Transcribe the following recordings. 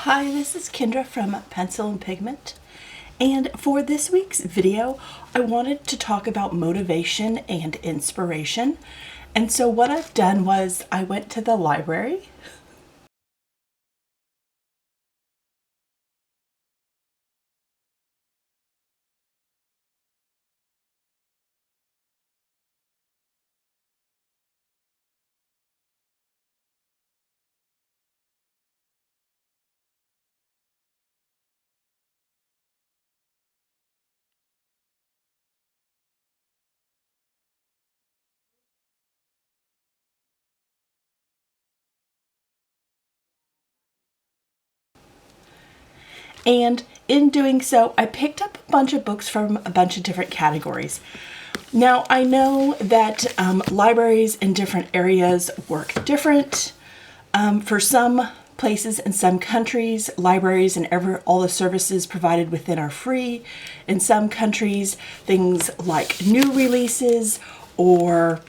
Hi, this is Kendra from Pencil and Pigment, and for this week's video I wanted to talk about motivation and inspiration. And so what I've done was I went to the library. And in doing so, I picked up a bunch of books from a bunch of different categories. Now, I know that libraries in different areas work different. For some places in some countries, libraries and all the services provided within are free. In some countries, things like new releases or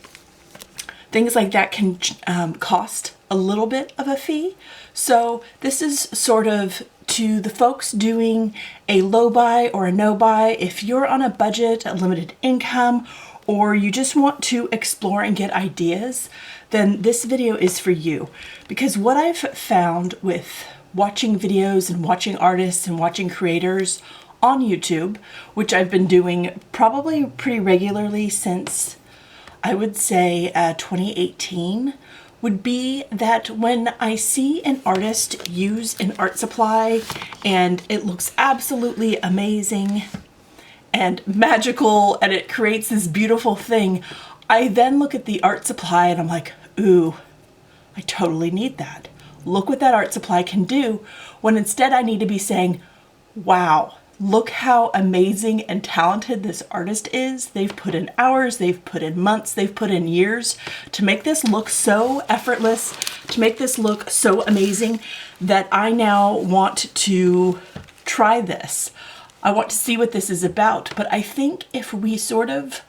things like that can cost a little bit of a fee. So this is sort of to the folks doing a low buy or a no buy. If you're on a budget, a limited income, or you just want to explore and get ideas, then this video is for you. Because what I've found with watching videos and watching artists and watching creators on YouTube, which I've been doing probably pretty regularly since I would say 2018, would be that when I see an artist use an art supply and it looks absolutely amazing and magical and it creates this beautiful thing, I then look at the art supply and I'm like, ooh, I totally need that. Look what that art supply can do, when instead I need to be saying, wow, look how amazing and talented this artist is. They've put in hours, they've put in months, they've put in years to make this look so effortless, to make this look so amazing that I now want to try this. I want to see what this is about. But I think if we sort of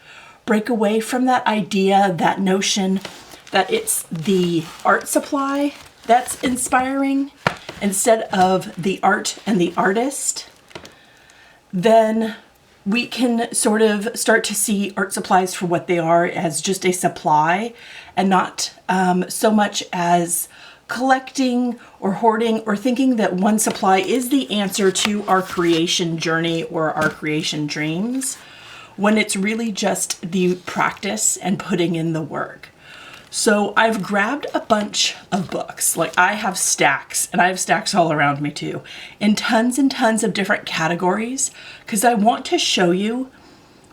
break away from that idea, that notion that it's the art supply that's inspiring instead of the art and the artist, then we can sort of start to see art supplies for what they are, as just a supply, and not so much as collecting or hoarding or thinking that one supply is the answer to our creation journey or our creation dreams, when it's really just the practice and putting in the work. So I've grabbed a bunch of books. Like, I have stacks, and I have stacks all around me too, in tons and tons of different categories, because I want to show you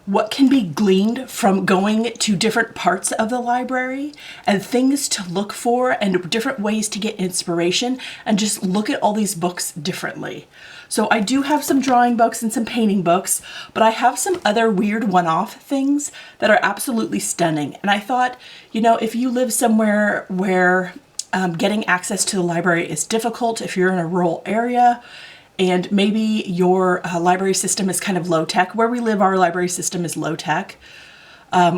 what can be gleaned from going to different parts of the library and things to look for and different ways to get inspiration and just look at all these books differently. So I do have some drawing books and some painting books, but I have some other weird one-off things that are absolutely stunning. And I thought, you know, if you live somewhere where getting access to the library is difficult, if you're in a rural area, and maybe your library system is kind of low-tech. Where we live, our library system is low-tech.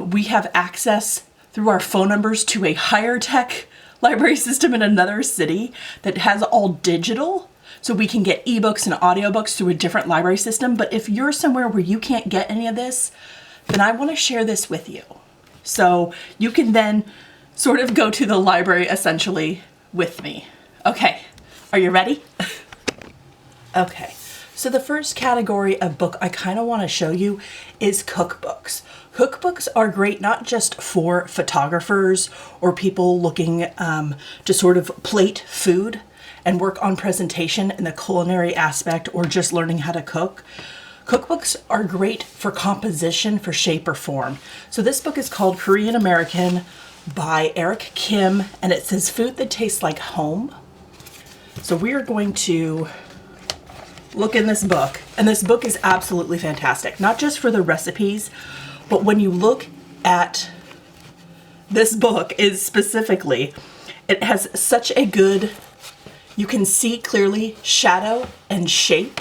We have access through our phone numbers to a higher-tech library system in another city that has all digital. So we can get ebooks and audiobooks through a different library system. But if you're somewhere where you can't get any of this, then I want to share this with you. So you can then sort of go to the library essentially with me. Okay, are you ready? Okay, so the first category of book I kind of want to show you is cookbooks. Cookbooks are great not just for photographers or people looking to sort of plate food and work on presentation in the culinary aspect, or just learning how to cook. Cookbooks are great for composition, for shape or form. So this book is called Korean American by Eric Kim, and it says food that tastes like home. So we are going to look in this book, and this book is absolutely fantastic, not just for the recipes, but when you look at this book is specifically, it has such a good, you can see clearly shadow and shape.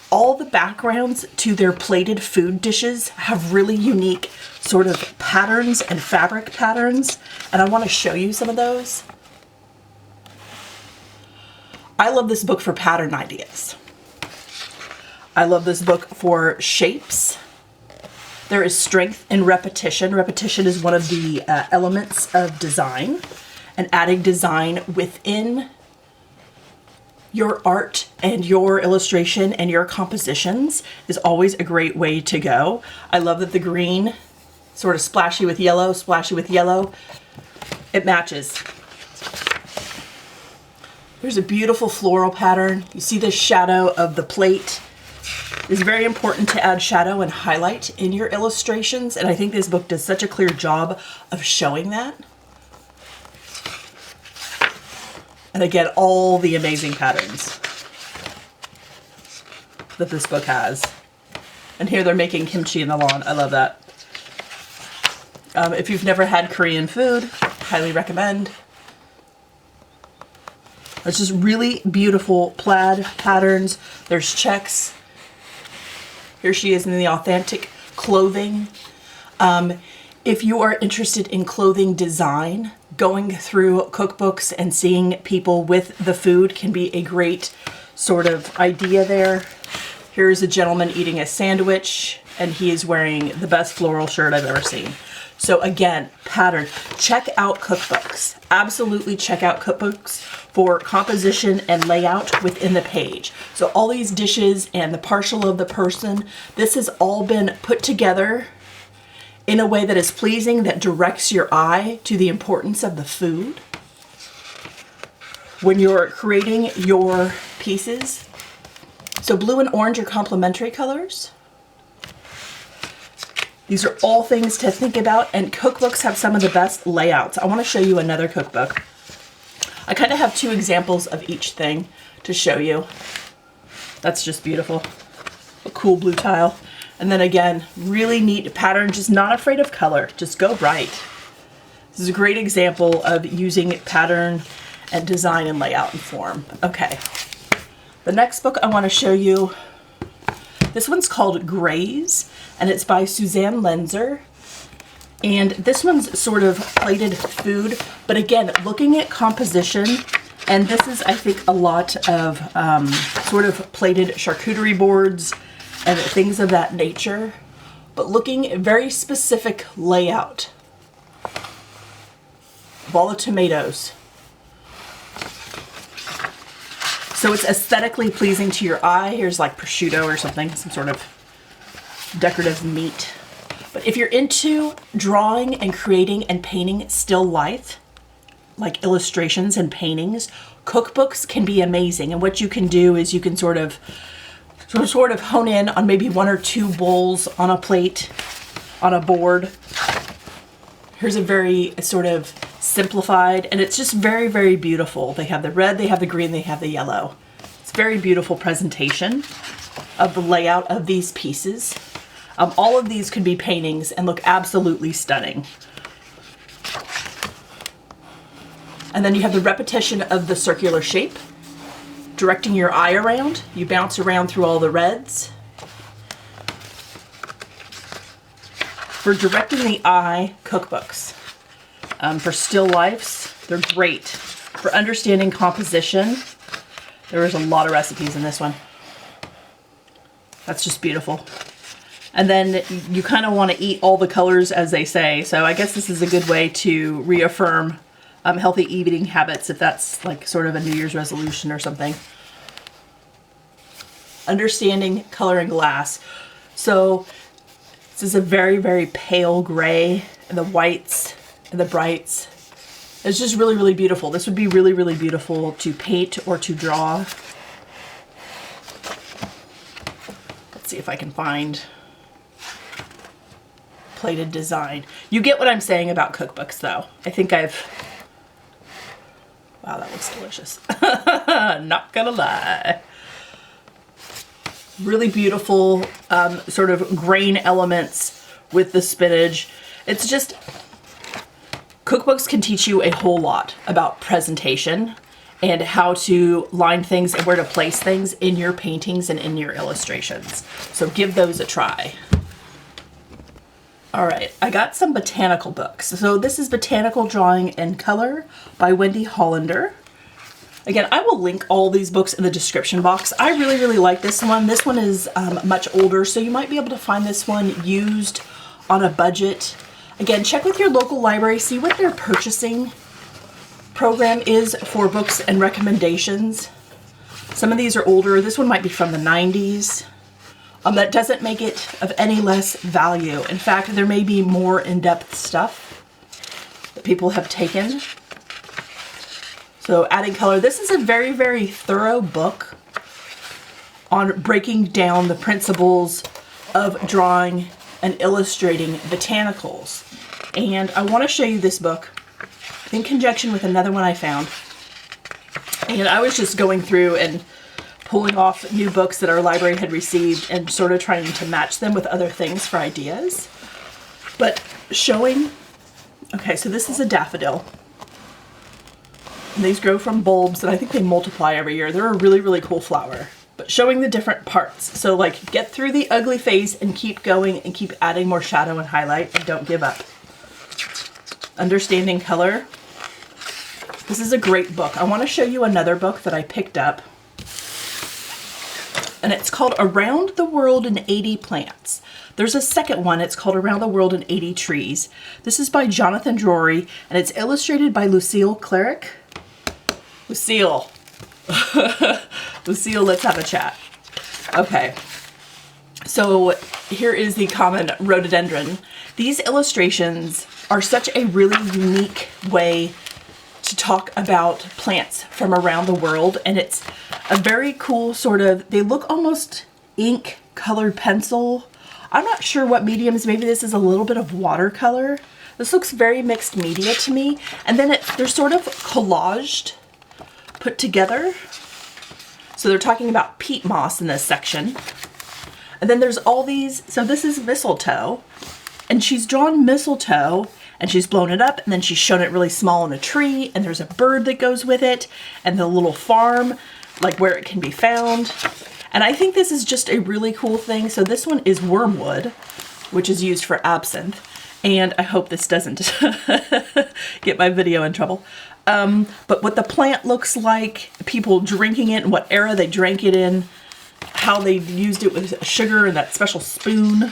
All the backgrounds to their plated food dishes have really unique sort of patterns and fabric patterns, and I want to show you some of those. I love this book for pattern ideas. I love this book for shapes. There is strength in repetition. Repetition is one of the elements of design, and adding design within your art and your illustration and your compositions is always a great way to go. I love that the green, sort of splashy with yellow, it matches. There's a beautiful floral pattern. You see the shadow of the plate. It's very important to add shadow and highlight in your illustrations, and I think this book does such a clear job of showing that. And again, all the amazing patterns that this book has. And here they're making kimchi in the lawn. I love that. If you've never had Korean food, highly recommend. It's just really beautiful plaid patterns. There's checks. Here she is in the authentic clothing. If you are interested in clothing design, going through cookbooks and seeing people with the food can be a great sort of idea there. Here's a gentleman eating a sandwich, and he is wearing the best floral shirt I've ever seen. So again, pattern. Check out cookbooks. Absolutely check out cookbooks for composition and layout within the page. So all these dishes and the partial of the person, this has all been put together in a way that is pleasing, that directs your eye to the importance of the food. When you're creating your pieces. So blue and orange are complementary colors. These are all things to think about, and cookbooks have some of the best layouts. I want to show you another cookbook. I kind of have two examples of each thing to show you. That's just beautiful. A cool blue tile. And then again, really neat pattern, just not afraid of color. Just go right. This is a great example of using pattern and design and layout and form. Okay. The next book I want to show you, this one's called Grays, and it's by Suzanne Lenzer. And this one's sort of plated food, but again, looking at composition, and this is, I think, a lot of sort of plated charcuterie boards and things of that nature, but looking at very specific layout of all the tomatoes. So it's aesthetically pleasing to your eye. Here's like prosciutto or something, some sort of decorative meat. But if you're into drawing and creating and painting still life, like illustrations and paintings, cookbooks can be amazing. And what you can do is you can sort of hone in on maybe one or two bowls on a plate, on a board. Here's a very sort of simplified, and it's just very, very beautiful. They have the red, they have the green, they have the yellow. It's a very beautiful presentation of the layout of these pieces. All of these could be paintings and look absolutely stunning. And then you have the repetition of the circular shape, directing your eye around. You bounce around through all the reds. For directing the eye, cookbooks. For still lifes, they're great. For understanding composition, there is a lot of recipes in this one. That's just beautiful. And then you kind of want to eat all the colors, as they say. So I guess this is a good way to reaffirm healthy eating habits, if that's like sort of a New Year's resolution or something. Understanding color and glass. So this is a very, very pale gray, and the whites and the brights. It's just really, really beautiful. This would be really, really beautiful to paint or to draw. Let's see if I can find plated design. You get what I'm saying about cookbooks, though. I think wow, that looks delicious. Not gonna lie. Really beautiful sort of grain elements with the spinach. It's just, cookbooks can teach you a whole lot about presentation and how to line things and where to place things in your paintings and in your illustrations. So give those a try. All right, I got some botanical books. So this is Botanical Drawing and Color by Wendy Hollander. Again, I will link all these books in the description box. I really, really like this one. This one is much older, so you might be able to find this one used on a budget. Again, check with your local library, see what their purchasing program is for books and recommendations. Some of these are older. This one might be from the 90s. That doesn't make it of any less value. In fact, there may be more in-depth stuff that people have taken. So adding color. This is a very, very thorough book on breaking down the principles of drawing and illustrating botanicals. And I want to show you this book in conjunction with another one I found. And I was just going through and pulling off new books that our library had received and sort of trying to match them with other things for ideas. But showing, okay, so this is a daffodil. And these grow from bulbs and I think they multiply every year. They're a really, really cool flower. But showing the different parts. So like get through the ugly phase and keep going and keep adding more shadow and highlight and don't give up. Understanding color. This is a great book. I want to show you another book that I picked up. And it's called Around the World in 80 Plants. There's a second one. It's called Around the World in 80 Trees. This is by Jonathan Drury, and it's illustrated by Lucille Cleric. Lucille. Lucille, let's have a chat. Okay. So here is the common rhododendron. These illustrations are such a really unique way to talk about plants from around the world, and it's a very cool sort of, they look almost ink colored pencil. I'm not sure what mediums, maybe this is a little bit of watercolor. This looks very mixed media to me, and then they're sort of collaged, put together. So they're talking about peat moss in this section. And then there's all these, so this is mistletoe, and she's drawn mistletoe and she's blown it up and then she's shown it really small in a tree, and there's a bird that goes with it and the little farm, like where it can be found. And I think this is just a really cool thing. So this one is wormwood, which is used for absinthe. And I hope this doesn't get my video in trouble. But what the plant looks like, people drinking it, and what era they drank it in, how they used it with sugar and that special spoon.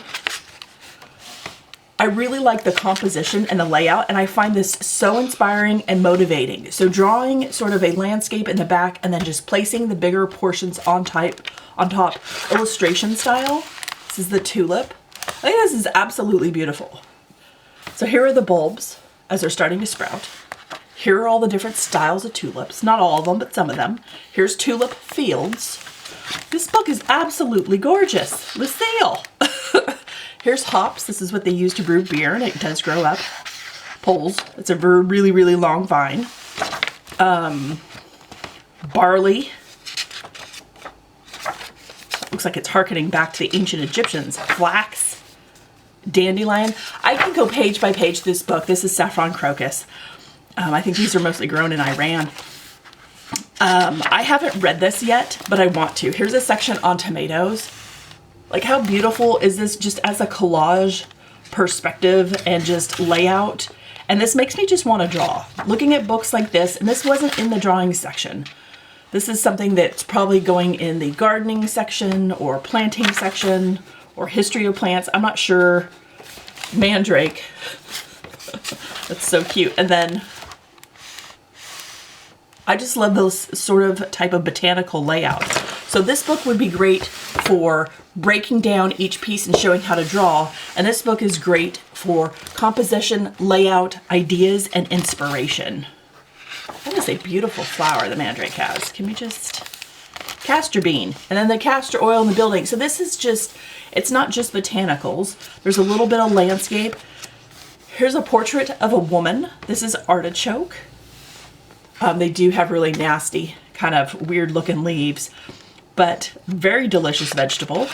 I really like the composition and the layout, and I find this so inspiring and motivating. So drawing sort of a landscape in the back and then just placing the bigger portions on top, illustration style. This is the tulip. I think this is absolutely beautiful. So here are the bulbs as they're starting to sprout. Here are all the different styles of tulips. Not all of them, but some of them. Here's tulip fields. This book is absolutely gorgeous. Lucille. Here's hops. This is what they use to brew beer, and it does grow up. Poles. It's a really, really long vine. Barley. Looks like it's harkening back to the ancient Egyptians. Flax. Dandelion. I can go page by page through this book. This is saffron crocus. I think these are mostly grown in Iran. I haven't read this yet, but I want to. Here's a section on tomatoes. Like, how beautiful is this just as a collage perspective and just layout? And this makes me just want to draw. Looking at books like this, and this wasn't in the drawing section. This is something that's probably going in the gardening section or planting section or history of plants. I'm not sure. Mandrake. That's so cute. And then I just love those sort of type of botanical layouts. So this book would be great for breaking down each piece and showing how to draw. And this book is great for composition, layout, ideas, and inspiration. That is a beautiful flower the mandrake has. Can we just... Castor bean. And then the castor oil in the building. So this is just, it's not just botanicals. There's a little bit of landscape. Here's a portrait of a woman. This is artichoke. They do have really nasty, kind of weird looking leaves, but very delicious vegetable.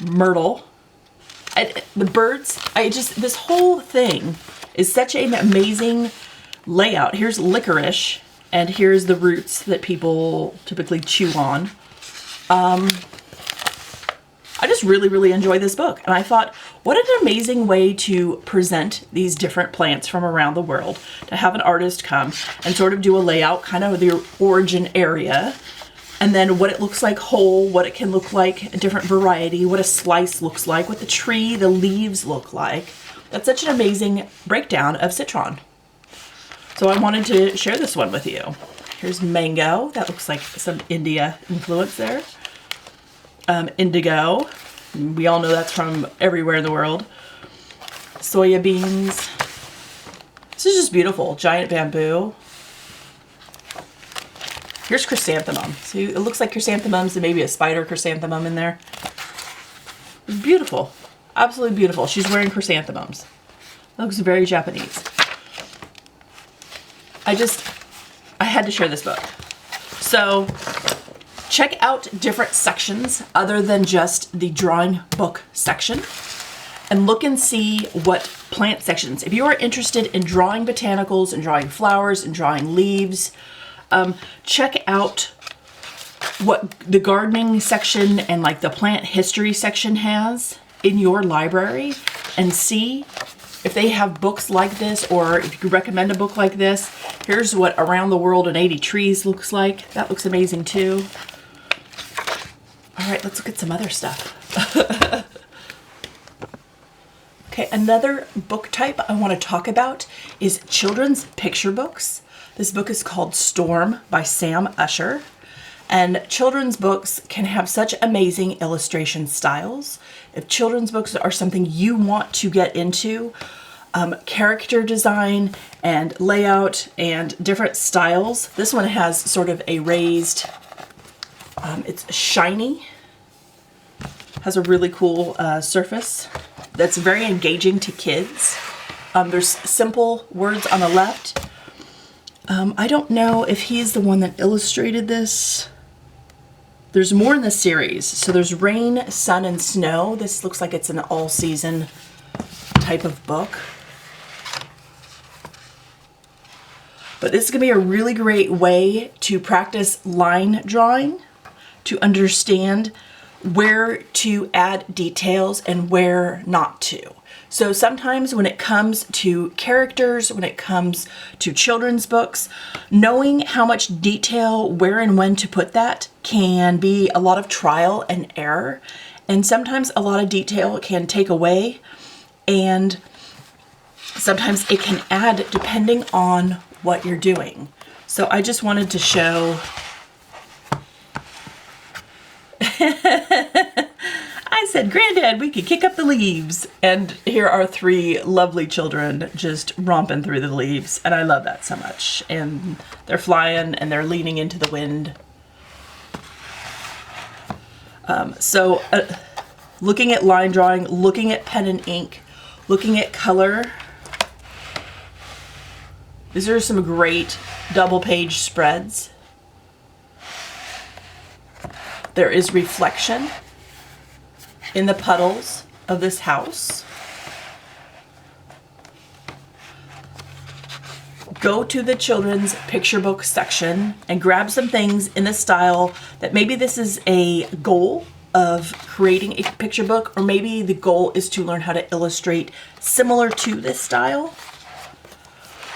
Myrtle. The birds, this whole thing is such an amazing layout. Here's licorice, and here's the roots that people typically chew on. I just really, really enjoy this book. And I thought, what an amazing way to present these different plants from around the world, to have an artist come and sort of do a layout, kind of the origin area, and then what it looks like whole, what it can look like, a different variety, what a slice looks like, what the tree, the leaves look like. That's such an amazing breakdown of citron. So I wanted to share this one with you. Here's mango. That looks like some India influence there. Indigo. We all know that's from everywhere in the world. Soya beans. This is just beautiful. Giant bamboo. Here's chrysanthemum. See, it looks like chrysanthemums and maybe a spider chrysanthemum in there. Beautiful. Absolutely beautiful. She's wearing chrysanthemums. It looks very Japanese. I had to share this book. So check out different sections other than just the drawing book section, and look and see what plant sections. If you are interested in drawing botanicals and drawing flowers and drawing leaves, check out what the gardening section and like the plant history section has in your library, and see if they have books like this, or if you could recommend a book like this. Here's what Around the World in 80 Trees looks like. That looks amazing too. All right, let's look at some other stuff. Okay, another book type I want to talk about is children's picture books. This book is called Storm by Sam Usher. And children's books can have such amazing illustration styles. If children's books are something you want to get into, character design and layout and different styles. This one has sort of a raised, it's shiny, has a really cool surface that's very engaging to kids. There's simple words on the left. I don't know if he's the one that illustrated this. There's more in the series. So there's rain, sun, and snow. This looks like it's an all-season type of book. But this is going to be a really great way to practice line drawing, to understand where to add details and where not to. So sometimes when it comes to characters, when it comes to children's books, knowing how much detail, where and when to put that can be a lot of trial and error. And sometimes a lot of detail can take away, and sometimes it can add depending on what you're doing. So I just wanted to show I said, Granddad, we could kick up the leaves. And here are three lovely children just romping through the leaves. And I love that so much. And they're flying and they're leaning into the wind. Looking at line drawing, looking at pen and ink, looking at color. These are some great double page spreads. There is reflection in the puddles of this house. Go to the children's picture book section and grab some things in the style that maybe this is a goal of creating a picture book, or maybe the goal is to learn how to illustrate similar to this style.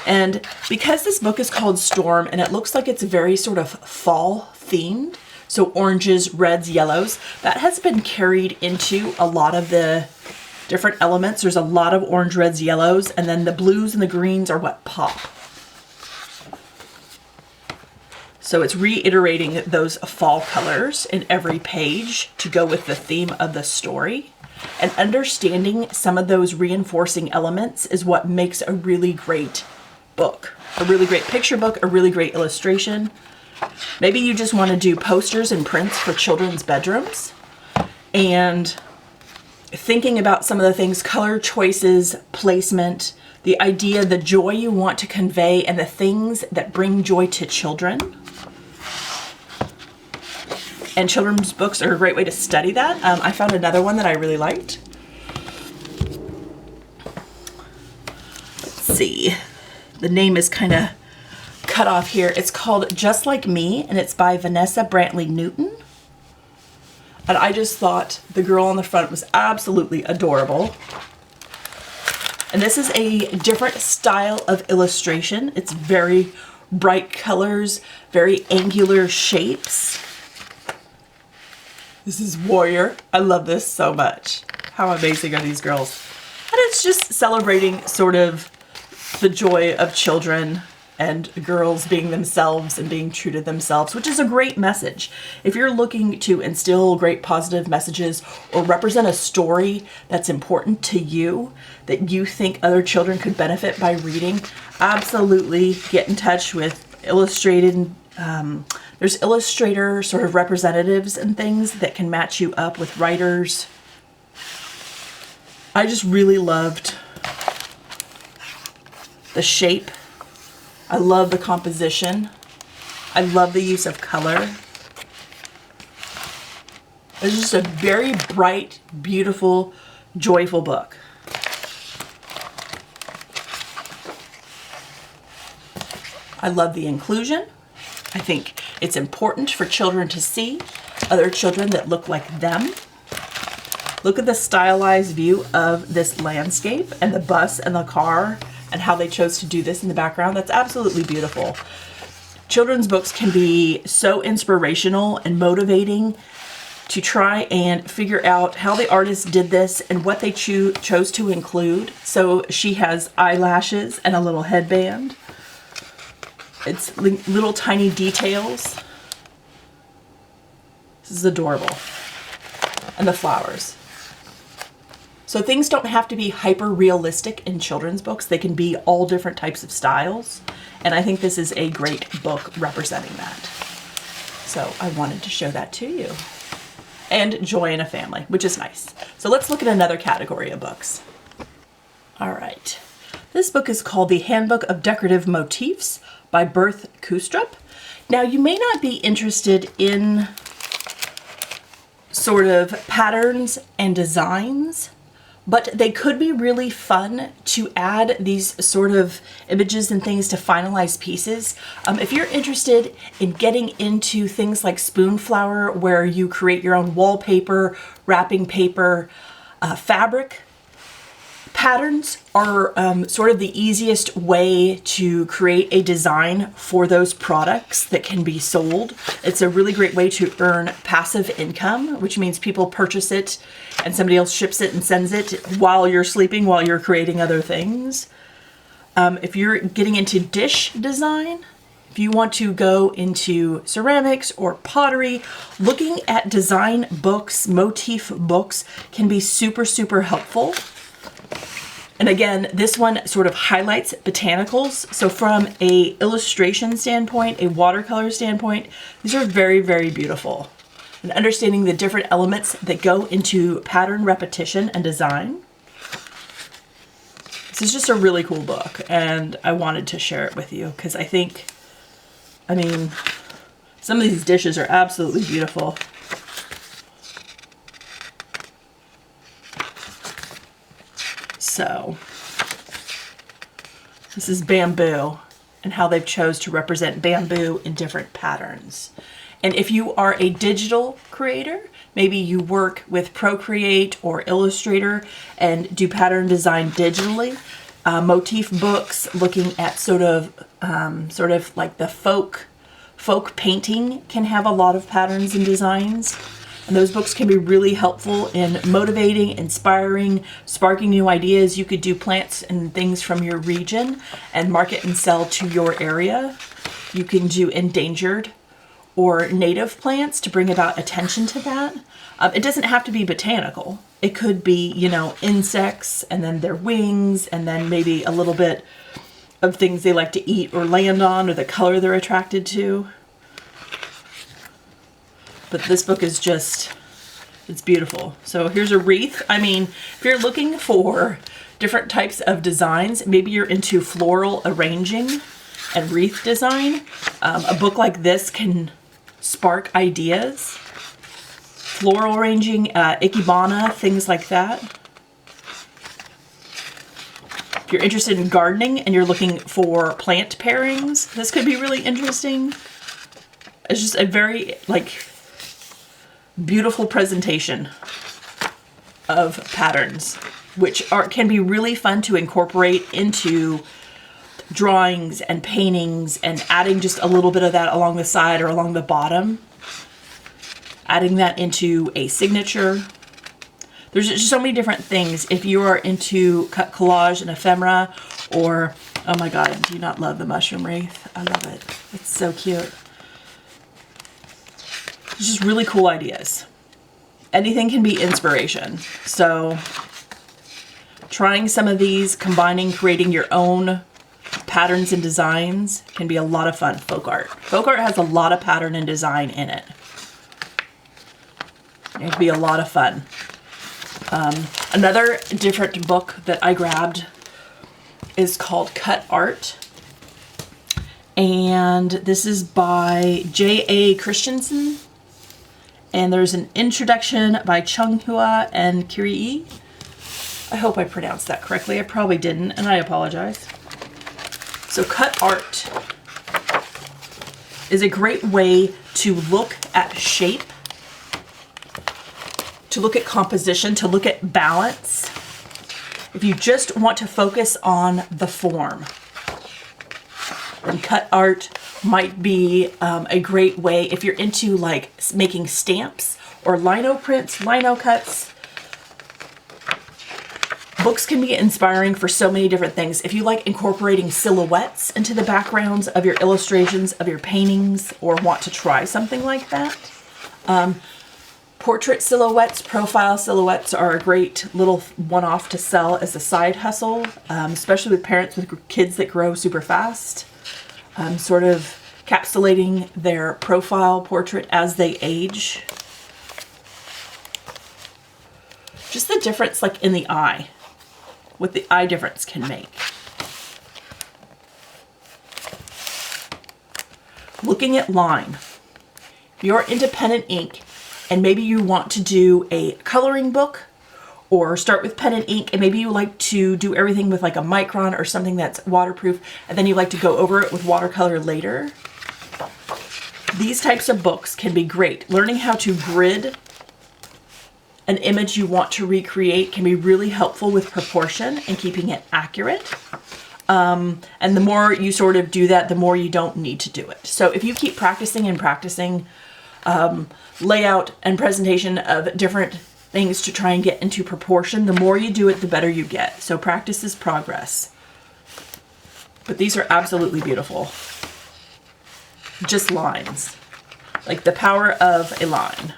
And because this book is called Storm and it looks like it's very sort of fall themed, so oranges, reds, yellows, that has been carried into a lot of the different elements. There's a lot of orange, reds, yellows, and then the blues and the greens are what pop. So it's reiterating those fall colors in every page to go with the theme of the story. And understanding some of those reinforcing elements is what makes a really great book, a really great picture book, a really great illustration. Maybe you just want to do posters and prints for children's bedrooms, and thinking about some of the things, color choices, placement, the idea, the joy you want to convey, and the things that bring joy to children. And children's books are a great way to study that. I found another one that I really liked. Let's see. The name is kind of cut off here. It's called Just Like Me, and it's by Vanessa Brantley Newton. And I just thought the girl on the front was absolutely adorable. And this is a different style of illustration. It's very bright colors, very angular shapes. This is Warrior. I love this so much. How amazing are these girls? And it's just celebrating sort of the joy of children and girls being themselves and being true to themselves, which is a great message. If you're looking to instill great positive messages or represent a story that's important to you, that you think other children could benefit by reading, absolutely get in touch with Illustrated. There's Illustrator sort of representatives and things that can match you up with writers. I just really loved the shape. I love the composition. I love the use of color. It's just a very bright, beautiful, joyful book. I love the inclusion. I think it's important for children to see other children that look like them. Look at the stylized view of this landscape and the bus and the car and how they chose to do this in the background. That's absolutely beautiful. Children's books can be so inspirational and motivating to try and figure out how the artist did this and what they chose to include. So she has eyelashes and a little headband. It's little tiny details. This is adorable. And the flowers. So things don't have to be hyper realistic in children's books. They can be all different types of styles. And I think this is a great book representing that. So I wanted to show that to you. And joy in a family, which is nice. So let's look at another category of books. All right. This book is called The Handbook of Decorative Motifs by Berth Kustrup. Now you may not be interested in sort of patterns and designs, but they could be really fun to add these sort of images and things to finalize pieces. If you're interested in getting into things like Spoonflower, where you create your own wallpaper, wrapping paper, fabric, patterns are sort of the easiest way to create a design for those products that can be sold. It's a really great way to earn passive income, which means people purchase it and somebody else ships it and sends it while you're sleeping, while you're creating other things. If you're getting into dish design, if you want to go into ceramics or pottery, looking at design books, motif books can be super, super helpful. And again, this one sort of highlights botanicals. So from a illustration standpoint, a watercolor standpoint, these are very, very beautiful. And understanding the different elements that go into pattern repetition and design. This is just a really cool book, and I wanted to share it with you because I think, I mean, some of these dishes are absolutely beautiful. So, this is bamboo and how they've chose to represent bamboo in different patterns. And if you are a digital creator, maybe you work with Procreate or Illustrator and do pattern design digitally, motif books looking at sort of like the folk painting can have a lot of patterns and designs. And those books can be really helpful in motivating, inspiring, sparking new ideas. You could do plants and things from your region and market and sell to your area. You can do endangered or native plants to bring about attention to that. It doesn't have to be botanical. It could be, you know, insects and then their wings and then maybe a little bit of things they like to eat or land on or the color they're attracted to. But this book is just, it's beautiful. So here's a wreath. I mean, if you're looking for different types of designs, maybe you're into floral arranging and wreath design, a book like this can spark ideas. Floral arranging, ikebana, things like that. If you're interested in gardening and you're looking for plant pairings, this could be really interesting. It's just a very, like, beautiful presentation of patterns, which can be really fun to incorporate into drawings and paintings, and adding just a little bit of that along the side or along the bottom, adding that into a signature. There's just so many different things. If you are into cut collage and ephemera, or, oh my God, do you not love the mushroom wreath? I love it. It's so cute. It's just really cool ideas. Anything can be inspiration. So trying some of these, combining, creating your own patterns and designs can be a lot of fun. Folk art. Folk art has a lot of pattern and design in it. It can be a lot of fun. Another different book that I grabbed is called Cut Art. And this is by J.A. Christensen. And there's an introduction by Chung Hua and Kirii. I hope I pronounced that correctly. I probably didn't, and I apologize. So Cut Art is a great way to look at shape, to look at composition, to look at balance. If you just want to focus on the form, then Cut Art might be a great way. If you're into like making stamps or lino prints, lino cuts, books can be inspiring for so many different things. If you like incorporating silhouettes into the backgrounds of your illustrations, of your paintings, or want to try something like that, portrait silhouettes, profile silhouettes are a great little one-off to sell as a side hustle, especially with parents with kids that grow super fast. Sort of encapsulating their profile portrait as they age. Just the difference like in the eye, what the eye difference can make. Looking at line. If you're into pen and ink and maybe you want to do a coloring book, or start with pen and ink, and maybe you like to do everything with like a micron or something that's waterproof, and then you like to go over it with watercolor later. These types of books can be great. Learning how to grid an image you want to recreate can be really helpful with proportion and keeping it accurate. And the more you sort of do that, the more you don't need to do it. So if you keep practicing and practicing layout and presentation of different things to try and get into proportion, the more you do it, the better you get. So practice is progress. But these are absolutely beautiful. Just lines. Like the power of a line.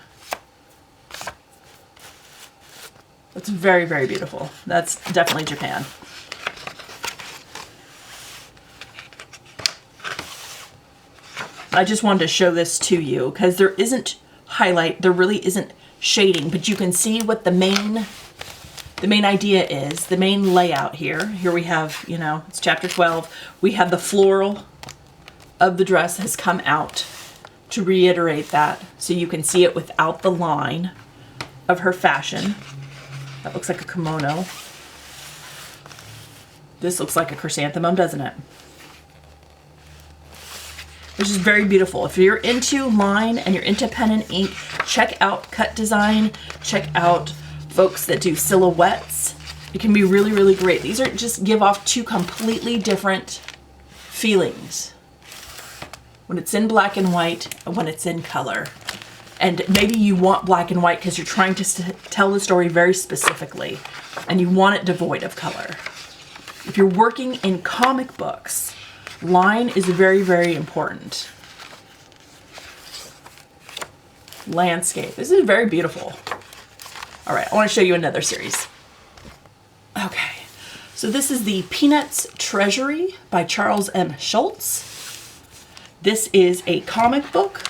It's very, very beautiful. That's definitely Japan. I just wanted to show this to you because there isn't highlight, there really isn't shading, but you can see what the main idea is, the main layout here. Here we have, you know, it's chapter 12. We have the floral of the dress has come out to reiterate that. So you can see it without the line of her fashion. That looks like a kimono. This looks like a chrysanthemum, doesn't it? Which is very beautiful. If you're into line and you're into pen and ink, check out Cut Design. Check out folks that do silhouettes. It can be really, really great. These are just give off two completely different feelings. When it's in black and white and when it's in color. And maybe you want black and white because you're trying to tell the story very specifically and you want it devoid of color. If you're working in comic books, line is very, very important. Landscape. This is very beautiful. All right, I want to show you another series. Okay, so this is the Peanuts Treasury by Charles M. Schulz. This is a comic book.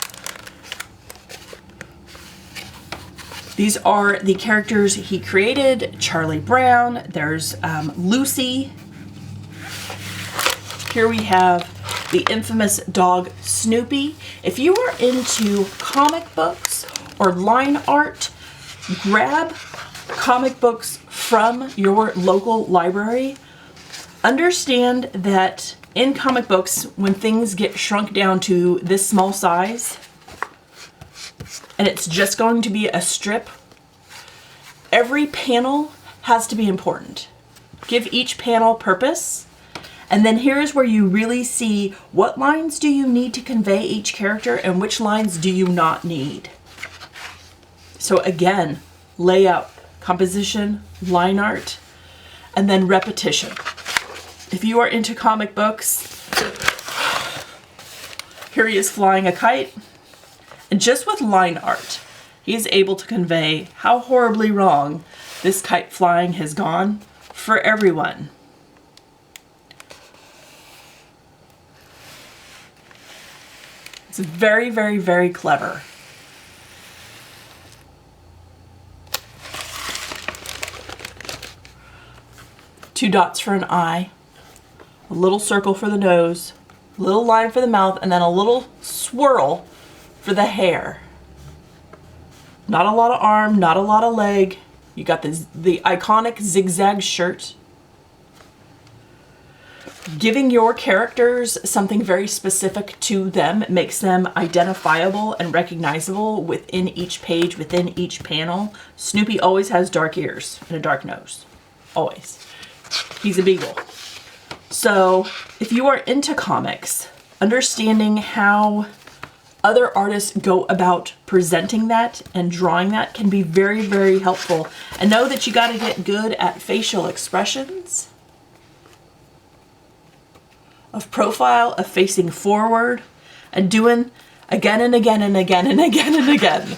These are the characters he created. Charlie Brown, there's Lucy. Here we have the infamous dog Snoopy. If you are into comic books or line art, grab comic books from your local library. Understand that in comic books, when things get shrunk down to this small size, and it's just going to be a strip, every panel has to be important. Give each panel purpose. And then here's where you really see what lines do you need to convey each character and which lines do you not need. So again, layout, composition, line art, and then repetition. If you are into comic books, here he is flying a kite, and just with line art, he is able to convey how horribly wrong this kite flying has gone for everyone. It's very, very, very clever. Two dots for an eye, a little circle for the nose, a little line for the mouth, and then a little swirl for the hair. Not a lot of arm, not a lot of leg. You got the iconic zigzag shirt. Giving your characters something very specific to them makes them identifiable and recognizable within each page, within each panel. Snoopy always has dark ears and a dark nose. Always. He's a beagle. So if you are into comics, understanding how other artists go about presenting that and drawing that can be very, very helpful. And know that you got to get good at facial expressions, of profile, of facing forward, and doing again and again and again and again and again.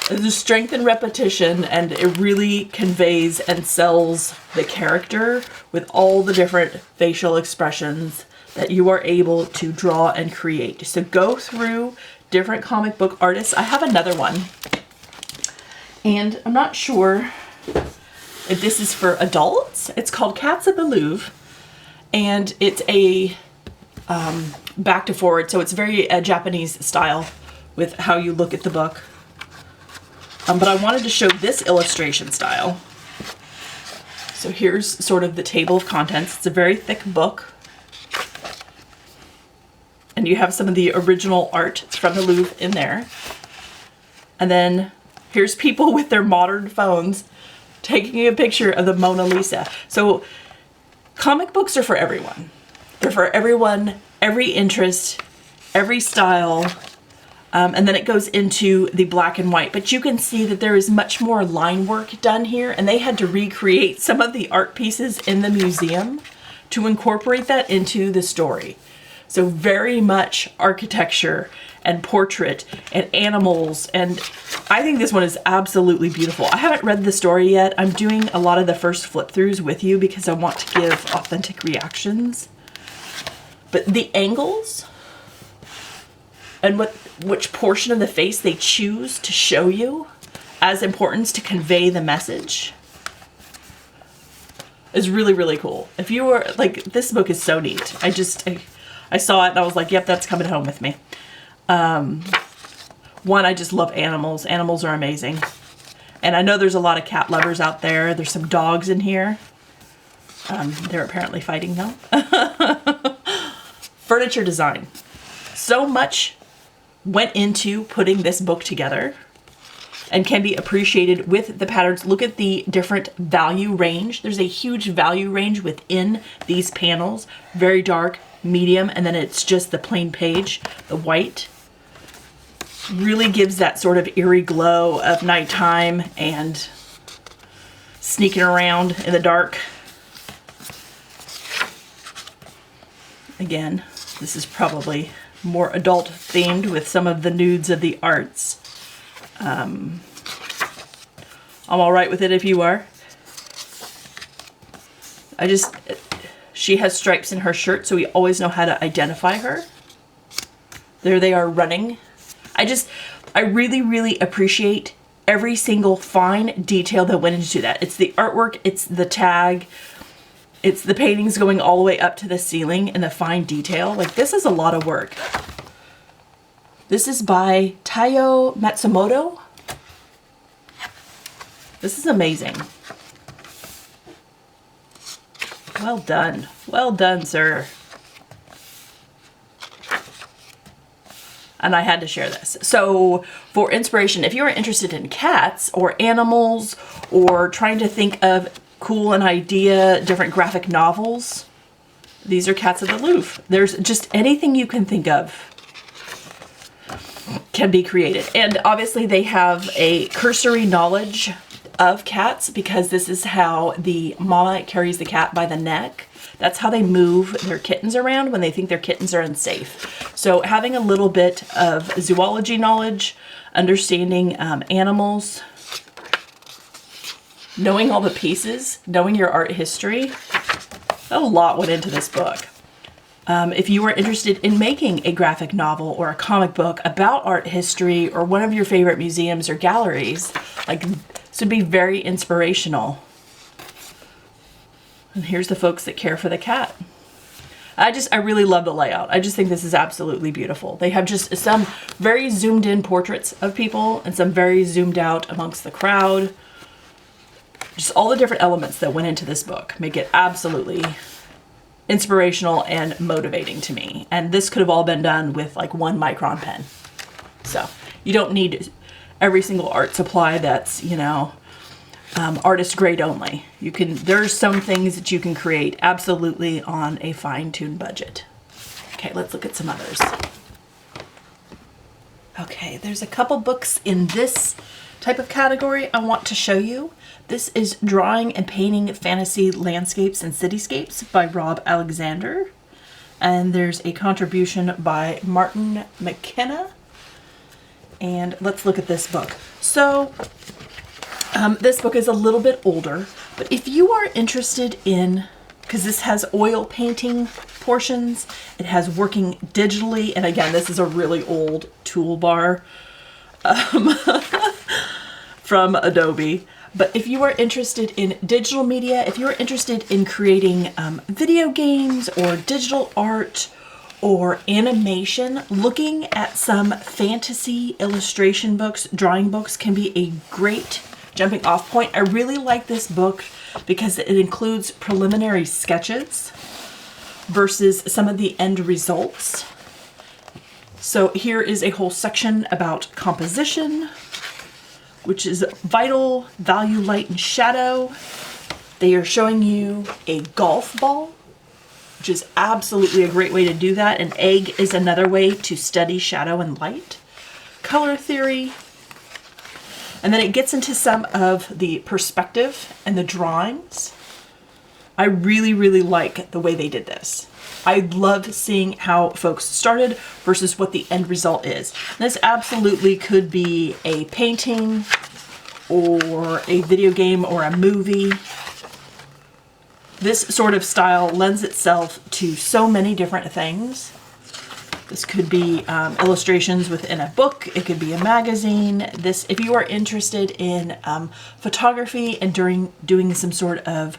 There's strength in repetition, and it really conveys and sells the character with all the different facial expressions that you are able to draw and create. So go through different comic book artists. I have another one, and I'm not sure if this is for adults. It's called Cats at the Louvre, and it's a back to forward, so it's very Japanese style with how you look at the book. But I wanted to show this illustration style. So here's sort of the table of contents. It's a very thick book. And you have some of the original art from the Louvre in there. And then here's people with their modern phones taking a picture of the Mona Lisa. So comic books are for everyone. They're for everyone, every interest, every style. And then it goes into the black and white. But you can see that there is much more line work done here. And they had to recreate some of the art pieces in the museum to incorporate that into the story. So very much architecture and portrait and animals. And I think this one is absolutely beautiful. I haven't read the story yet. I'm doing a lot of the first flip throughs with you because I want to give authentic reactions. But the angles and which portion of the face they choose to show you as importance to convey the message is really, really cool. If you were like, this book is so neat. I saw it and I was like, yep, that's coming home with me. One, I just love animals. Animals are amazing. And I know there's a lot of cat lovers out there. There's some dogs in here. They're apparently fighting though. Furniture design. So much went into putting this book together and can be appreciated with the patterns. Look at the different value range. There's a huge value range within these panels. Very dark, medium, and then it's just the plain page, the white. Really gives that sort of eerie glow of nighttime and sneaking around in the dark. Again, this is probably more adult themed with some of the nudes of the arts. I'm all right with it if you are. She has stripes in her shirt, so we always know how to identify her. There they are running. I really, really appreciate every single fine detail that went into that. It's the artwork, it's the tag, it's the paintings going all the way up to the ceiling and the fine detail. Like, this is a lot of work. This is by Taiyo Matsumoto. This is amazing. Well done. Well done, sir. and I had to share this. So for inspiration, if you're interested in cats or animals or trying to think of cool and idea, different graphic novels, these are Cats of the Louvre. There's just anything you can think of can be created. And obviously they have a cursory knowledge of cats because this is how the mama carries the cat by the neck. That's how they move their kittens around when they think their kittens are unsafe. So having a little bit of zoology knowledge, understanding animals, knowing all the pieces, knowing your art history, a lot went into this book. If you are interested in making a graphic novel or a comic book about art history or one of your favorite museums or galleries, like this would be very inspirational. And here's the folks that care for the cat. I really love the layout. I just think this is absolutely beautiful. They have just some very zoomed in portraits of people and some very zoomed out amongst the crowd. Just all the different elements that went into this book make it absolutely inspirational and motivating to me. And this could have all been done with like 1 micron pen. So you don't need every single art supply that's, you know, artist grade only. There's some things that you can create absolutely on a fine-tuned budget. Okay, let's look at some others. Okay, there's a couple books in this type of category I want to show you. This is Drawing and Painting Fantasy Landscapes and Cityscapes by Rob Alexander. And there's a contribution by Martin McKenna. And let's look at this book. So this book is a little bit older, but if you are interested in, because this has oil painting portions, it has working digitally, and again, this is a really old toolbar from Adobe. But if you are interested in digital media, if you're interested in creating video games or digital art or animation, looking at some fantasy illustration books, drawing books can be a great jumping off point. I really like this book because it includes preliminary sketches versus some of the end results. So here is a whole section about composition, which is vital, value, light, and shadow. They are showing you a golf ball, which is absolutely a great way to do that. An egg is another way to study shadow and light. Color theory. And then it gets into some of the perspective and the drawings. I really, really like the way they did this. I love seeing how folks started versus what the end result is. This absolutely could be a painting or a video game or a movie. This sort of style lends itself to so many different things. This could be illustrations within a book. It could be a magazine. This, if you are interested in photography and doing some sort of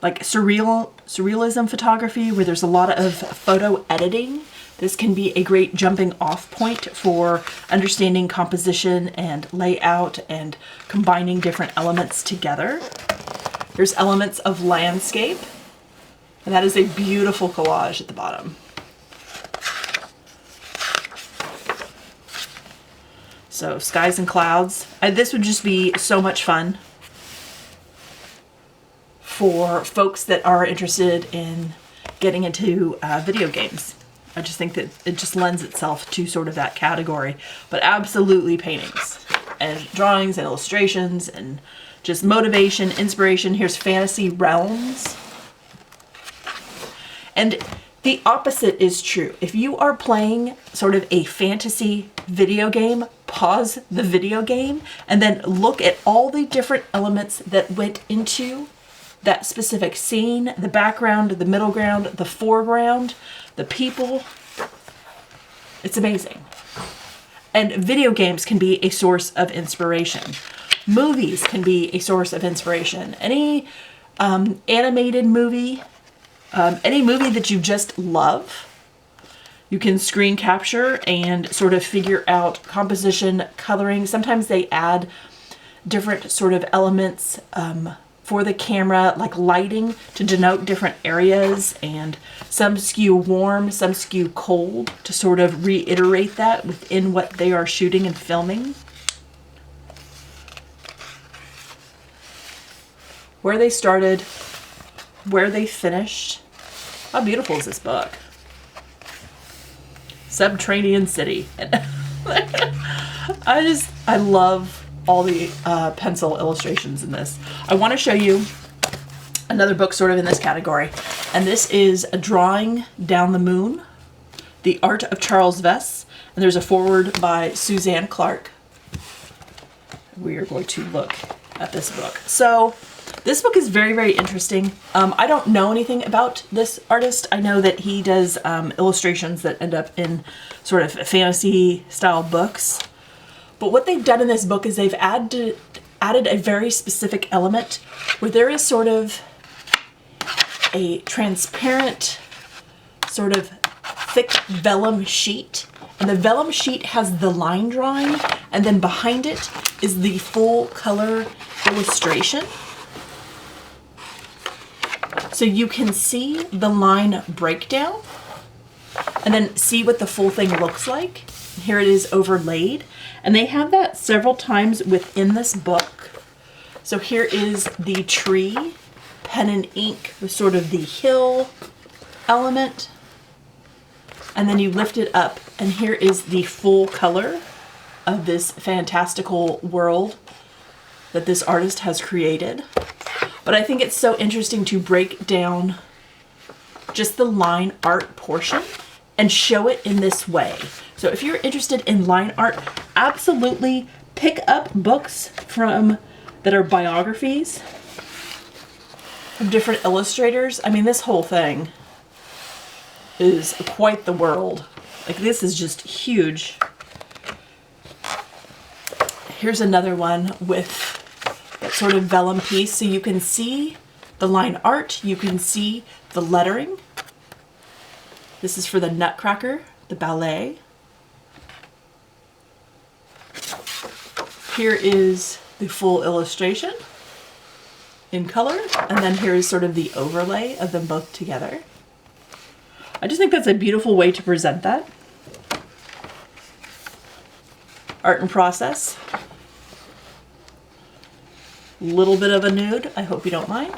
like surrealism photography where there's a lot of photo editing, this can be a great jumping off point for understanding composition and layout and combining different elements together. There's elements of landscape, and that is a beautiful collage at the bottom. So skies and clouds. This would just be so much fun for folks that are interested in getting into video games. I just think that it just lends itself to sort of that category. But absolutely paintings and drawings and illustrations and just motivation, inspiration. Here's Fantasy Realms. And the opposite is true. If you are playing sort of a fantasy video game, pause the video game and then look at all the different elements that went into that specific scene, the background, the middle ground, the foreground, the people. It's amazing. And video games can be a source of inspiration. Movies can be a source of inspiration. Any animated movie, any movie that you just love, you can screen capture and sort of figure out composition, coloring. Sometimes they add different sort of elements for the camera, like lighting to denote different areas, and some skew warm, some skew cold to sort of reiterate that within what they are shooting and filming. Where they started, where they finished. How beautiful is this book? Subterranean City. I love all the pencil illustrations in this. I want to show you another book sort of in this category, and this is A Drawing Down the Moon, The Art of Charles Vess, and there's a foreword by Suzanne Clark. We are going to look at this book. So this book is very, very interesting. I don't know anything about this artist. I know that he does illustrations that end up in sort of fantasy style books. But what they've done in this book is they've added a very specific element where there is sort of a transparent, sort of thick vellum sheet. And the vellum sheet has the line drawing, and then behind it is the full color illustration. So you can see the line breakdown and then see what the full thing looks like. Here it is overlaid, and they have that several times within this book. So here is the tree, pen and ink with sort of the hill element, and then you lift it up, and here is the full color of this fantastical world that this artist has created. But I think it's so interesting to break down just the line art portion and show it in this way. So if you're interested in line art, absolutely pick up books that are biographies from different illustrators. I mean, this whole thing is quite the world. Like, this is just huge. Here's another one with that sort of vellum piece, so you can see the line art, you can see the lettering. This is for the Nutcracker, the ballet. Here is the full illustration in color, and then here is sort of the overlay of them both together. I just think that's a beautiful way to present that. Art in process. Little bit of a nude, I hope you don't mind.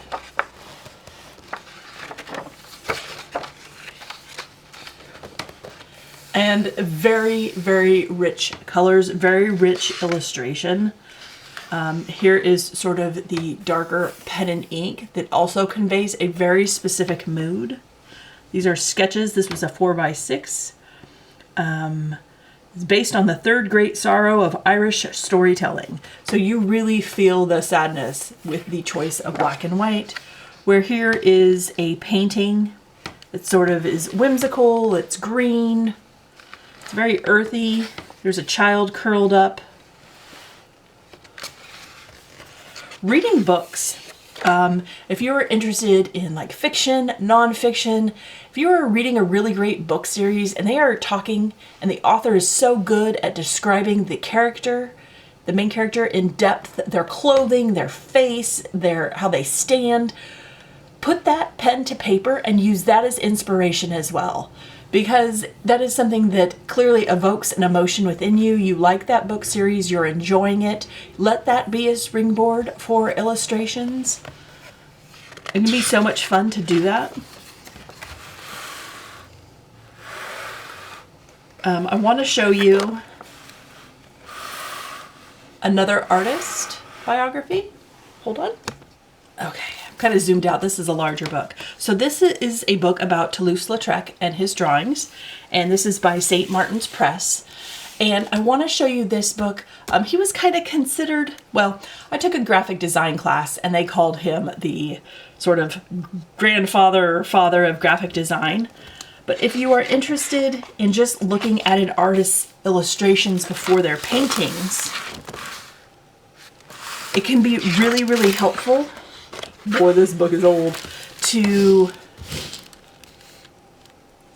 And very, very rich colors, very rich illustration. Here is sort of the darker pen and ink that also conveys a very specific mood. These are sketches. This was a 4x6. It's based on the third great sorrow of Irish storytelling. So you really feel the sadness with the choice of black and white, where here is a painting that sort of is whimsical, it's green, it's very earthy. There's a child curled up. Reading books. If you're interested in like fiction, nonfiction, if you are reading a really great book series and they are talking and the author is so good at describing the character, the main character in depth, their clothing, their face, how they stand, put that pen to paper and use that as inspiration as well. Because that is something that clearly evokes an emotion within you. You like that book series, you're enjoying it. Let that be a springboard for illustrations. It can be so much fun to do that. I want to show you another artist biography. Hold on. Okay. Kind of zoomed out. This is a larger book. So this is a book about Toulouse-Lautrec and his drawings, and this is by St. Martin's Press. And I want to show you this book. He was kind of considered, well, I took a graphic design class and they called him the sort of grandfather or father of graphic design. But if you are interested in just looking at an artist's illustrations before their paintings, it can be really, really helpful. Boy, this book is old. To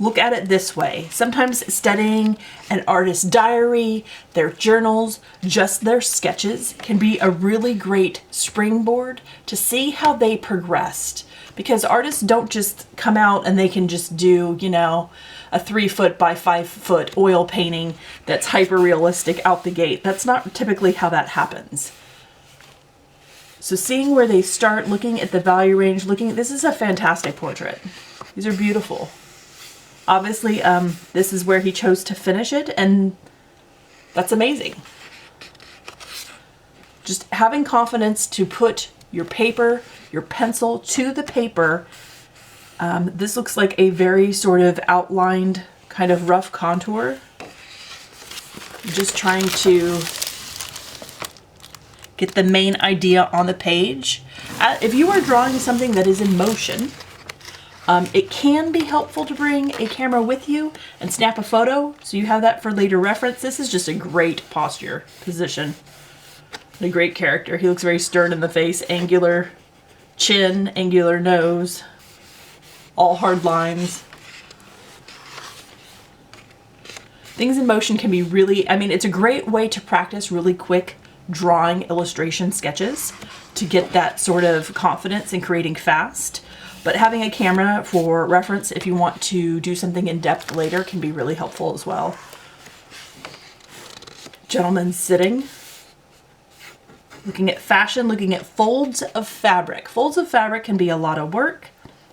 look at it this way. Sometimes studying an artist's diary, their journals, just their sketches can be a really great springboard to see how they progressed. Because artists don't just come out and they can just do, you know, a 3-foot by 5-foot oil painting that's hyper realistic out the gate. That's not typically how that happens. So seeing where they start, looking at the value range, this is a fantastic portrait. These are beautiful. Obviously, this is where he chose to finish it, and that's amazing. Just having confidence to put your paper, your pencil to the paper. This looks like a very sort of outlined kind of rough contour. Just trying to get the main idea on the page. If you are drawing something that is in motion, it can be helpful to bring a camera with you and snap a photo so you have that for later reference. This is just a great posture position. A great character. He looks very stern in the face, angular chin, angular nose, all hard lines. Things in motion can be really, I mean, it's a great way to practice really quick drawing illustration sketches to get that sort of confidence in creating fast. But having a camera for reference if you want to do something in depth later can be really helpful as well. Gentleman sitting. Looking at fashion, looking at folds of fabric. Folds of fabric can be a lot of work.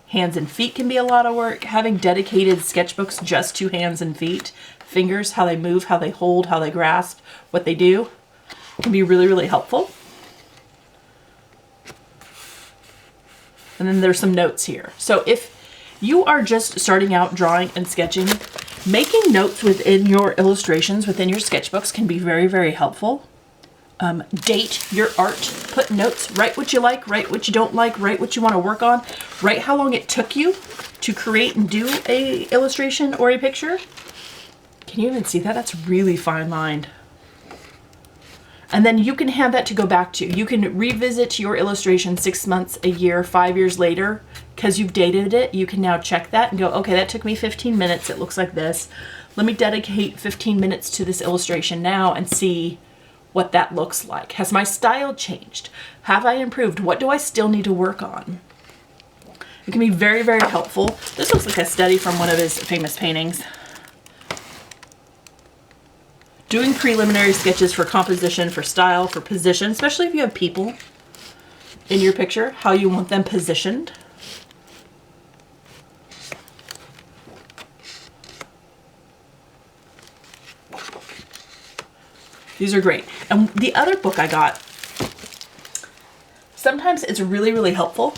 Hands and feet can be a lot of work. Having dedicated sketchbooks just to hands and feet, fingers, how they move, how they hold, how they grasp, what they do, can be really, really helpful. And then there's some notes here. So if you are just starting out drawing and sketching, making notes within your illustrations, within your sketchbooks can be very, very helpful. Date your art, put notes, write what you like, write what you don't like, write what you want to work on, write how long it took you to create and do a illustration or a picture. Can you even see that? That's really fine lined. And then you can have that to go back to. You can revisit your illustration 6 months, a year, 5 years later, because you've dated it. You can now check that and go, okay, that took me 15 minutes. It looks like this. Let me dedicate 15 minutes to this illustration now and see what that looks like. Has my style changed? Have I improved? What do I still need to work on? It can be very, very helpful. This looks like a study from one of his famous paintings. Doing preliminary sketches for composition, for style, for position, especially if you have people in your picture, how you want them positioned. These are great. And the other book I got, sometimes it's really, really helpful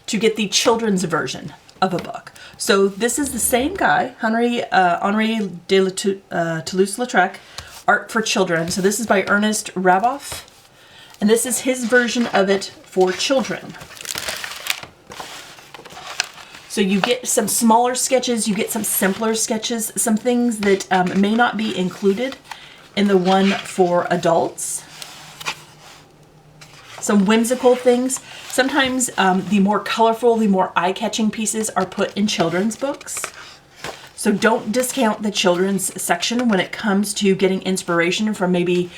to get the children's version of a book. So this is the same guy, Henri de Toulouse-Lautrec, Art for Children. So this is by Ernest Raboff, and this is his version of it for children. So you get some smaller sketches, you get some simpler sketches, some things that may not be included in the one for adults. Some whimsical things. Sometimes the more colorful, the more eye-catching pieces are put in children's books. So don't discount the children's section when it comes to getting inspiration from maybe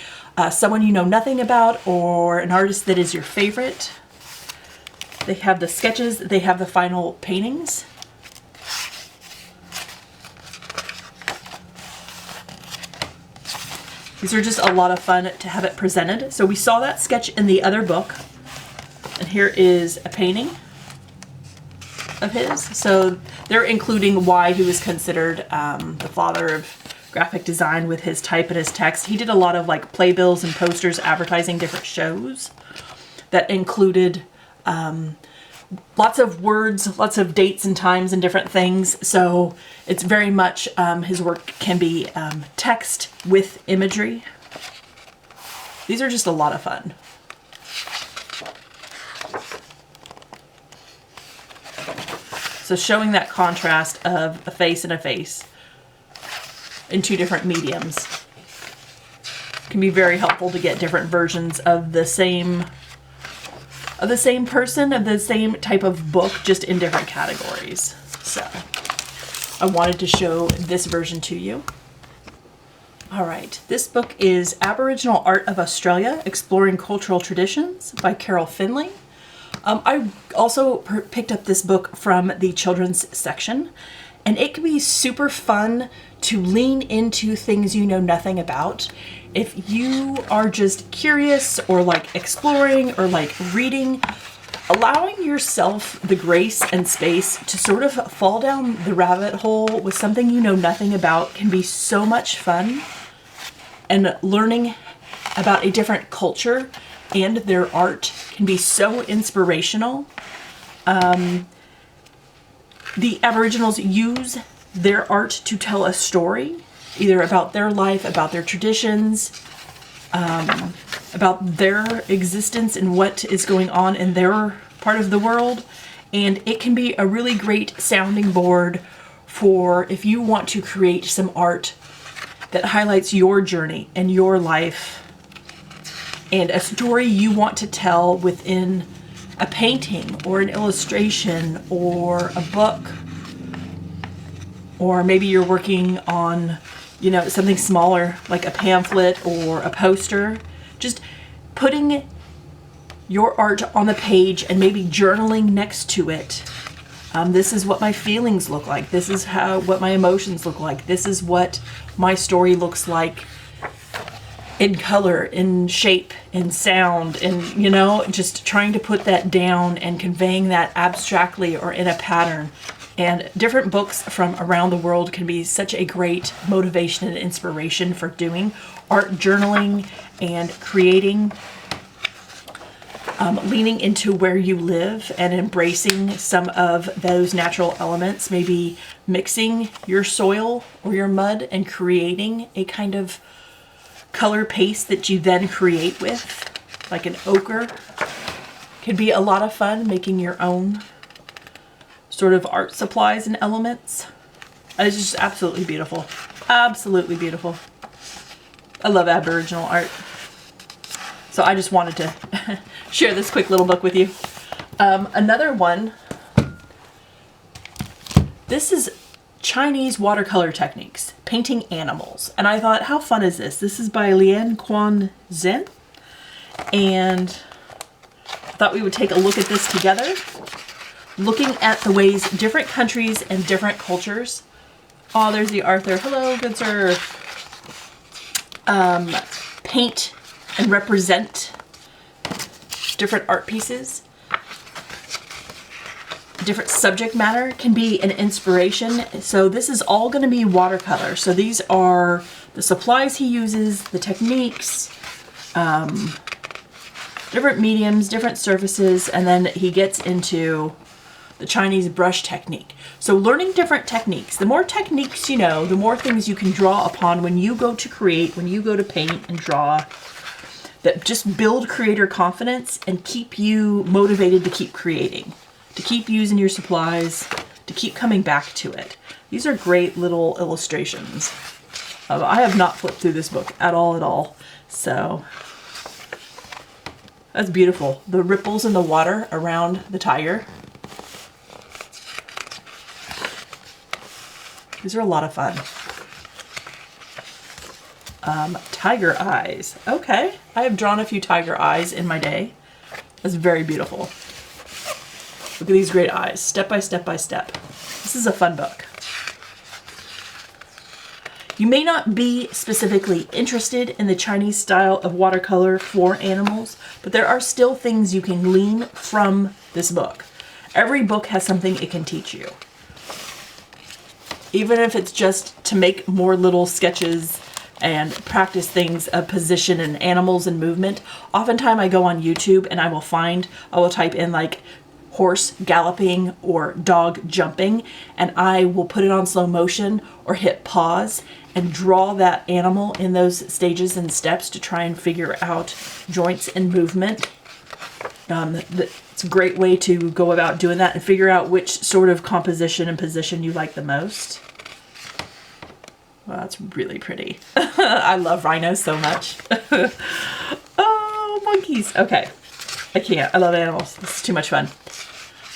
someone you know nothing about or an artist that is your favorite. They have the sketches, they have the final paintings. These are just a lot of fun to have it presented. So we saw that sketch in the other book. And here is a painting of his. So they're including why he was considered the father of graphic design with his type and his text. He did a lot of like playbills and posters advertising different shows that included lots of words, lots of dates and times and different things. So it's very much, his work can be text with imagery. These are just a lot of fun. So showing that contrast of a face and a face in two different mediums can be very helpful to get different versions of the same person, of the same type of book, just in different categories. So I wanted to show this version to you. All right, this book is Aboriginal Art of Australia, Exploring Cultural Traditions by Carol Finley. I also picked up this book from the children's section, and it can be super fun to lean into things you know nothing about. If you are just curious or like exploring or like reading, allowing yourself the grace and space to sort of fall down the rabbit hole with something you know nothing about can be so much fun. And learning about a different culture and their art can be so inspirational. The Aboriginals use their art to tell a story, either about their life, about their traditions, about their existence and what is going on in their part of the world. And it can be a really great sounding board for if you want to create some art that highlights your journey and your life and a story you want to tell within a painting or an illustration or a book. Or maybe you're working on, you know, something smaller like a pamphlet or a poster. Just putting your art on the page and maybe journaling next to it. This is what my feelings look like. This is what my emotions look like. This is what my story looks like in color, in shape, in sound, and, you know, just trying to put that down and conveying that abstractly or in a pattern. And different books from around the world can be such a great motivation and inspiration for doing art journaling and creating, leaning into where you live and embracing some of those natural elements, maybe mixing your soil or your mud and creating a kind of color paste that you then create with, like an ochre. Could be a lot of fun making your own sort of art supplies and elements. It's just absolutely beautiful. Absolutely beautiful. I love Aboriginal art. So I just wanted to share this quick little book with you. Another one, this is Chinese watercolor techniques, painting animals. And I thought, how fun is this? This is by Lian Quan Zhen. And I thought we would take a look at this together, looking at the ways different countries and different cultures. Oh, there's the Arthur. Hello, good sir. Paint and represent different art pieces. Different subject matter can be an inspiration. So this is all going to be watercolor. So these are the supplies he uses, the techniques, different mediums, different surfaces, and then he gets into the Chinese brush technique. So learning different techniques. The more techniques you know, the more things you can draw upon when you go to create, when you go to paint and draw, that just build creator confidence and keep you motivated to keep creating, to keep using your supplies, to keep coming back to it. These are great little illustrations. I have not flipped through this book at all. So that's beautiful. The ripples in the water around the tiger. These are a lot of fun. Tiger eyes. Okay, I have drawn a few tiger eyes in my day. That's very beautiful. Look at these great eyes, step by step by step. This is a fun book. You may not be specifically interested in the Chinese style of watercolor for animals, but there are still things you can glean from this book. Every book has something it can teach you. Even if it's just to make more little sketches and practice things of position and animals and movement. Oftentimes I go on YouTube and I will type in like horse galloping or dog jumping, and I will put it on slow motion or hit pause and draw that animal in those stages and steps to try and figure out joints and movement. It's a great way to go about doing that and figure out which sort of composition and position you like the most. Well, that's really pretty. I love rhinos so much. Oh, monkeys. Okay. I can't. I love animals. This is too much fun.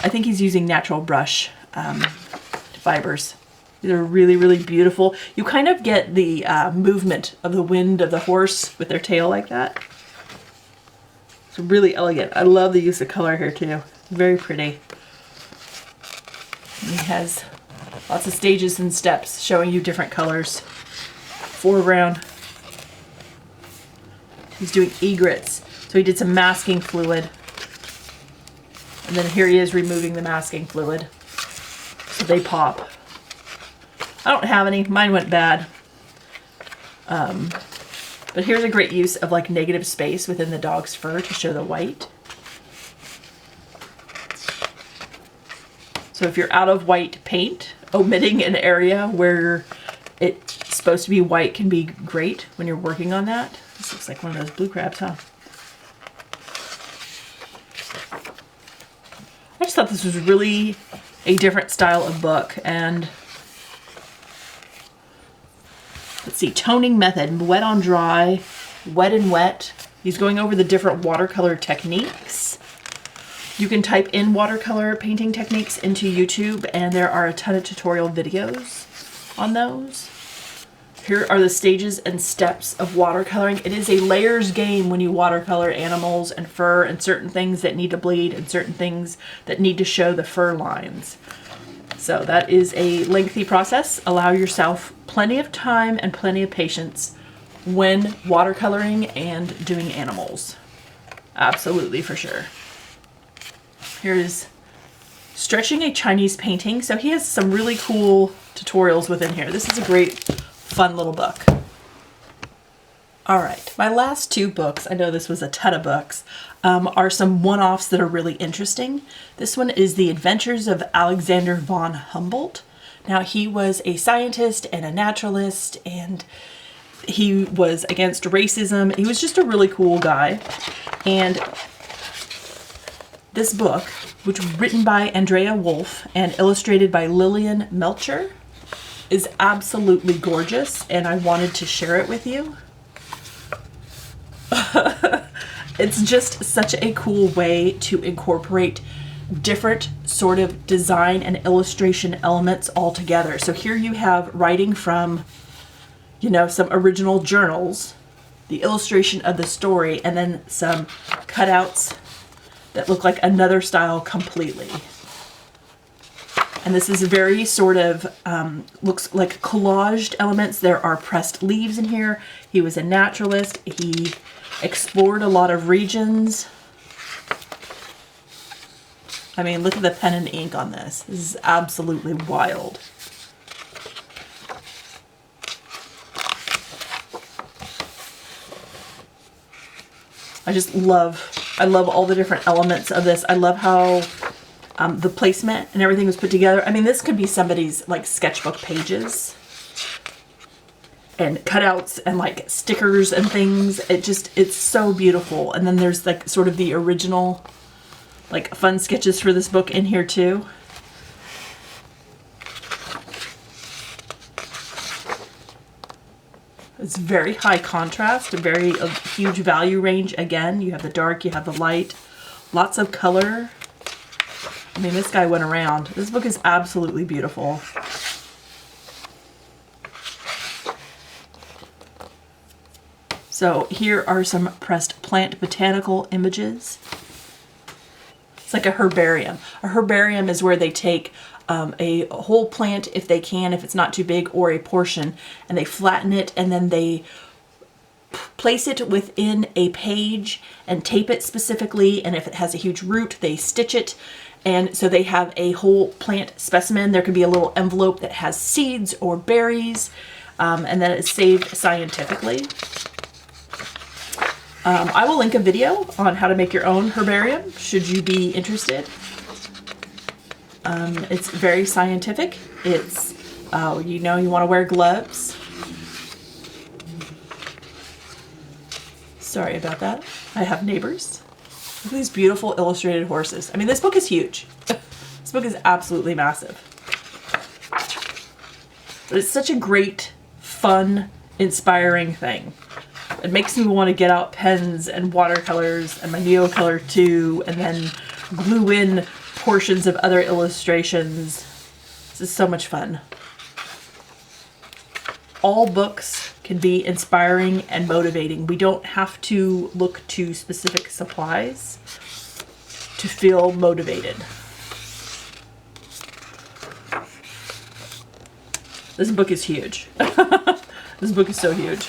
I think he's using natural brush fibers. They're really, really beautiful. You kind of get the movement of the wind of the horse with their tail like that. It's really elegant. I love the use of color here too. Very pretty. And he has lots of stages and steps showing you different colors. Foreground. He's doing egrets. So he did some masking fluid. And then here he is removing the masking fluid. So they pop. I don't have any. Mine went bad. But here's a great use of like negative space within the dog's fur to show the white. So if you're out of white paint, omitting an area where it's supposed to be white can be great when you're working on that. This looks like one of those blue crabs, huh? I just thought this was really a different style of book. And let's see, toning method, wet on dry, wet and wet. He's going over the different watercolor techniques. You can type in watercolor painting techniques into YouTube and there are a ton of tutorial videos on those. Here are the stages and steps of watercoloring. It is a layers game when you watercolor animals and fur and certain things that need to bleed and certain things that need to show the fur lines. So that is a lengthy process. Allow yourself plenty of time and plenty of patience when watercoloring and doing animals. Absolutely, for sure. Here's stretching a Chinese painting. So he has some really cool tutorials within here. This is a great, fun little book. All right, my last two books, I know this was a ton of books, are some one-offs that are really interesting. This one is The Adventures of Alexander von Humboldt. Now, he was a scientist and a naturalist, and he was against racism. He was just a really cool guy. And this book, which was written by Andrea Wolf and illustrated by Lillian Melcher, is absolutely gorgeous, and I wanted to share it with you. It's just such a cool way to incorporate different sort of design and illustration elements all together. So here you have writing from, you know, some original journals, the illustration of the story, and then some cutouts that look like another style completely. And this is very sort of, looks like collaged elements. There are pressed leaves in here. He was a naturalist. He explored a lot of regions. I mean, look at the pen and ink on this. This is absolutely wild. I love all the different elements of this. I love how the placement and everything was put together. I mean, this could be somebody's like sketchbook pages and cutouts and like stickers and things. It's so beautiful. And then there's like sort of the original like fun sketches for this book in here too. It's very high contrast, a very huge value range. Again, you have the dark, you have the light, lots of color. I mean, this guy went around. This book is absolutely beautiful. So here are some pressed plant botanical images. It's like a herbarium. A herbarium is where they take a whole plant if they can, if it's not too big, or a portion, and they flatten it and then they place it within a page and tape it specifically, and if it has a huge root, they stitch it. And so they have a whole plant specimen. There could be a little envelope that has seeds or berries, and then it's saved scientifically. I will link a video on how to make your own herbarium, should you be interested. It's very scientific. It's, you know, you want to wear gloves. Sorry about that. I have neighbors. Look at these beautiful illustrated horses. I mean, this book is huge. This book is absolutely massive. But it's such a great, fun, inspiring thing. It makes me want to get out pens and watercolors and my Neocolor too, and then glue in portions of other illustrations. This is so much fun. all books can be inspiring and motivating. We don't have to look to specific supplies to feel motivated. This book is huge. This book is so huge.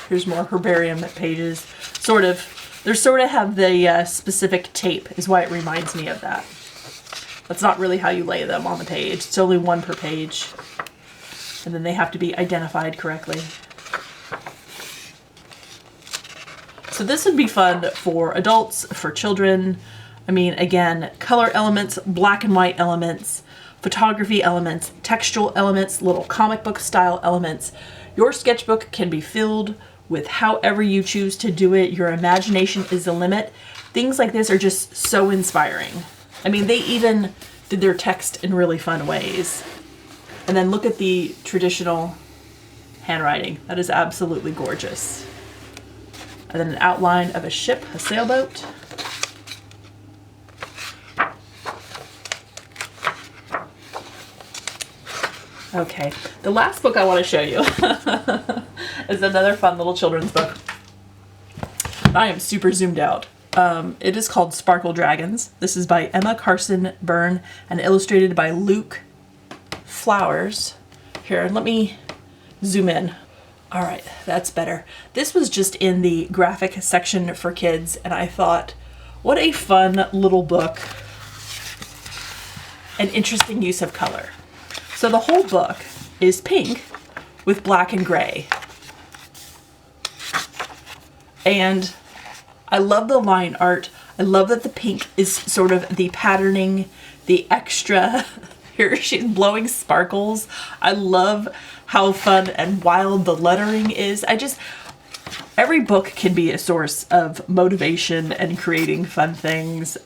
Here's more herbarium pages. Sort of. They sort of have the specific tape is why it reminds me of that. That's not really how you lay them on the page. It's only one per page. And then they have to be identified correctly. So this would be fun for adults, for children. I mean, again, color elements, black and white elements, photography elements, textual elements, little comic book style elements. Your sketchbook can be filled with however you choose to do it. Your imagination is the limit. Things like this are just so inspiring. I mean, they even did their text in really fun ways. And then look at the traditional handwriting. That is absolutely gorgeous. And then an outline of a ship, a sailboat. Okay, the last book I want to show you is another fun little children's book. I am super zoomed out. It is called Sparkle Dragons. This is by Emma Carson Byrne and illustrated by Luke Flowers. Here, let me zoom in. All right, that's better. This was just in the graphic section for kids, and I thought, what a fun little book. An interesting use of color. So the whole book is pink with black and gray. And I love the line art. I love that the pink is sort of the patterning, the extra. Here she's blowing sparkles. I love how fun and wild the lettering is. Every book can be a source of motivation and creating fun things.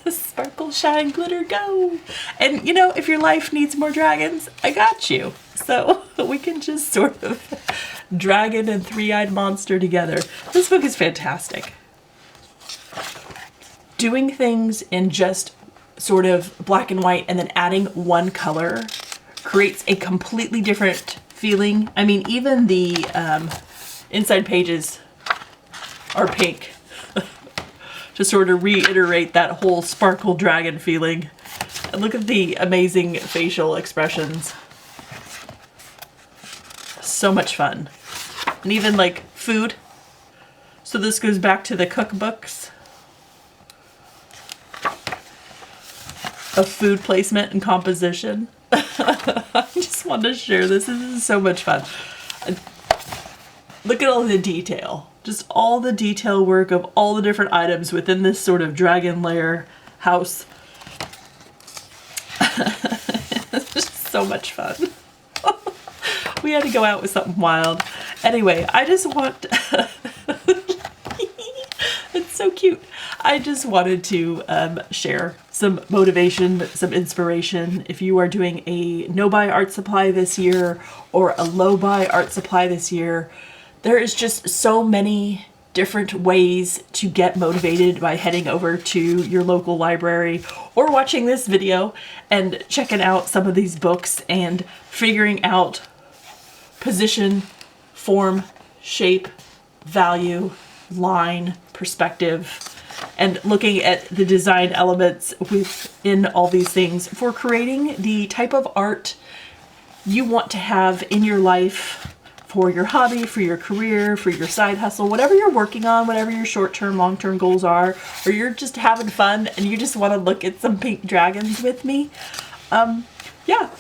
Sparkle, shine, glitter, go. And you know, if your life needs more dragons, I got you. So we can just sort of dragon and three-eyed monster together. This book is fantastic. Doing things in just sort of black and white and then adding one color creates a completely different feeling. I mean, even the inside pages are pink to sort of reiterate that whole sparkle dragon feeling. And look at the amazing facial expressions. So much fun. And even like food. So this goes back to the cookbooks of food placement and composition. I just wanted to share this. This is so much fun. Look at all the detail. Just all the detail work of all the different items within this sort of dragon lair house. It's just so much fun. We had to go out with something wild. Anyway, I just want... It's so cute. I just wanted to share some motivation, some inspiration. If you are doing a no-buy art supply this year or a low-buy art supply this year, there is just so many different ways to get motivated by heading over to your local library or watching this video and checking out some of these books and figuring out position, form, shape, value, line, perspective, and looking at the design elements within all these things for creating the type of art you want to have in your life for your hobby, for your career, for your side hustle, whatever you're working on, whatever your short-term, long-term goals are, or you're just having fun and you just want to look at some pink dragons with me. Yeah.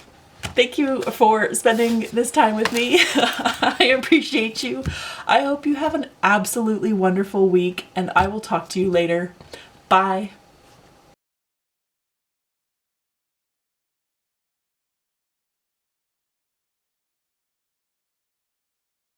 Thank you for spending this time with me. I appreciate you. I hope you have an absolutely wonderful week, and I will talk to you later. Bye.